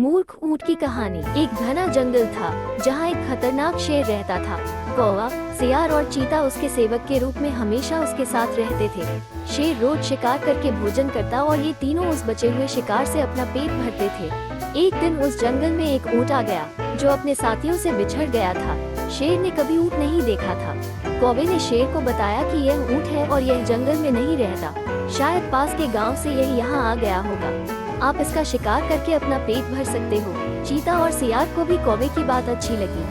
मूर्ख ऊंट की कहानी। एक घना जंगल था जहाँ एक खतरनाक शेर रहता था। कौवा, सियार और चीता उसके सेवक के रूप में हमेशा उसके साथ रहते थे। शेर रोज शिकार करके भोजन करता और ये तीनों उस बचे हुए शिकार से अपना पेट भरते थे। एक दिन उस जंगल में एक ऊंट आ गया जो अपने साथियों से बिछड़ गया था। शेर ने कभी ऊंट नहीं देखा था। कौवे ने शेर को बताया कि यह ऊंट है और यह जंगल में नहीं रहता, शायद पास के गांव से यह यहाँ आ गया होगा। आप इसका शिकार करके अपना पेट भर सकते हो। चीता और सियार को भी कौवे की बात अच्छी लगी।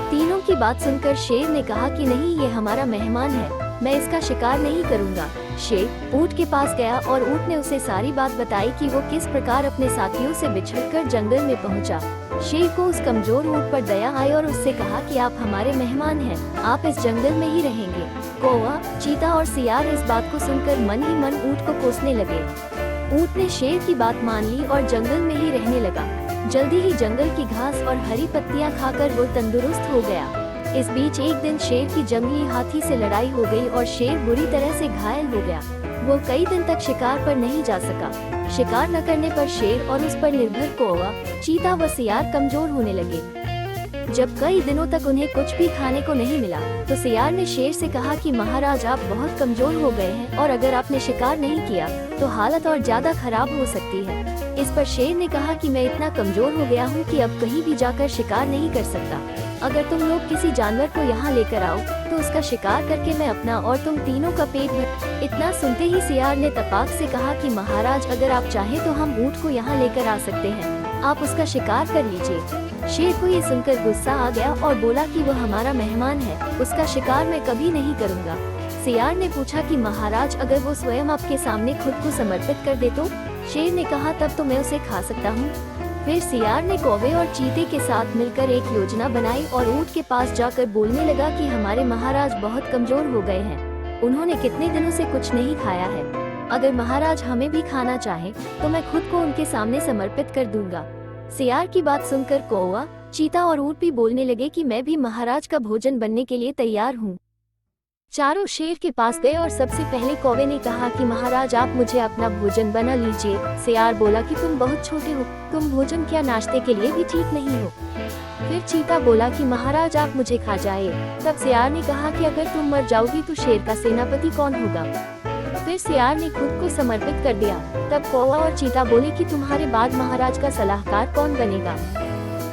तीनों की बात सुनकर शेर ने कहा कि नहीं, ये हमारा मेहमान है, मैं इसका शिकार नहीं करूँगा। शेर ऊंट के पास गया और ऊंट ने उसे सारी बात बताई कि वो किस प्रकार अपने साथियों से बिछड़कर जंगल में पहुंचा। शेर को उस कमजोर ऊंट पर दया आई और उससे कहा कि आप हमारे मेहमान हैं, आप इस जंगल में ही रहेंगे। कौवा, चीता और सियार इस बात को सुनकर मन ही मन ऊंट को कोसने लगे। ऊंट ने शेर की बात मान ली और जंगल में ही रहने लगा। जल्दी ही जंगल की घास और हरी पत्तियां खाकर वो तंदुरुस्त हो गया। इस बीच एक दिन शेर की जंगली हाथी से लड़ाई हो गई और शेर बुरी तरह से घायल हो गया। वो कई दिन तक शिकार पर नहीं जा सका। शिकार न करने पर शेर और उस पर निर्भर कौवा, चीता व सियार कमजोर होने लगे। जब कई दिनों तक उन्हें कुछ भी खाने को नहीं मिला तो सियार ने शेर से कहा कि महाराज, आप बहुत कमजोर हो गए हैं और अगर आपने शिकार नहीं किया तो हालत और ज्यादा खराब हो सकती है। इस पर शेर ने कहा कि मैं इतना कमजोर हो गया हूँ कि अब कहीं भी जाकर शिकार नहीं कर सकता। अगर तुम लोग किसी जानवर को यहाँ लेकर आओ तो उसका शिकार करके मैं अपना और तुम तीनों का पेट भर। इतना सुनते ही सियार ने तपाक से कहा कि महाराज, अगर आप चाहें तो हम ऊंट को यहाँ लेकर आ सकते हैं, आप उसका शिकार कर लीजिए। शेर को ये सुनकर गुस्सा आ गया और बोला कि वो हमारा मेहमान है, उसका शिकार मैं कभी नहीं करूँगा। सियार ने पूछा कि महाराज, अगर वो स्वयं आपके सामने खुद को समर्पित कर दे तो? शेर ने कहा तब तो मैं उसे खा सकता हूँ। फिर सियार ने कौवे और चीते के साथ मिलकर एक योजना बनाई और ऊंट के पास जाकर बोलने लगा कि हमारे महाराज बहुत कमजोर हो गए हैं, उन्होंने कितने दिनों से कुछ नहीं खाया है। अगर महाराज हमें भी खाना चाहे तो मैं खुद को उनके सामने समर्पित कर दूंगा। सियार की बात सुनकर कौवा, चीता और ऊंट भी बोलने लगे कि मैं भी महाराज का भोजन बनने के लिए तैयार हूँ। चारों शेर के पास गए और सबसे पहले कौवे ने कहा कि महाराज, आप मुझे अपना भोजन बना लीजिए। सियार बोला कि तुम बहुत छोटे हो, तुम भोजन क्या नाश्ते के लिए भी ठीक नहीं हो। फिर चीता बोला कि महाराज, आप मुझे खा जाए। तब सियार ने कहा कि अगर तुम मर जाओगी तो शेर का सेनापति कौन होगा। फिर सियार ने खुद को समर्पित कर दिया। तब कौवा और चीता बोले कि तुम्हारे बाद महाराज का सलाहकार कौन बनेगा।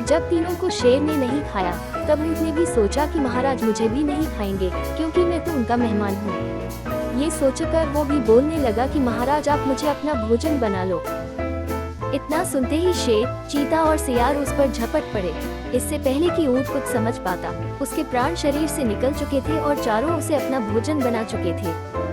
जब तीनों को शेर ने नहीं खाया तब ऊंट ने भी सोचा कि महाराज मुझे भी नहीं खाएंगे क्योंकि मैं तो उनका मेहमान हूँ। ये सोचकर वो भी बोलने लगा कि महाराज, आप मुझे अपना भोजन बना लो। इतना सुनते ही शेर, चीता और सियार उस पर झपट पड़े। इससे पहले कि ऊंट कुछ समझ पाता, उसके प्राण शरीर से निकल चुके थे और चारों उसे अपना भोजन बना चुके थे।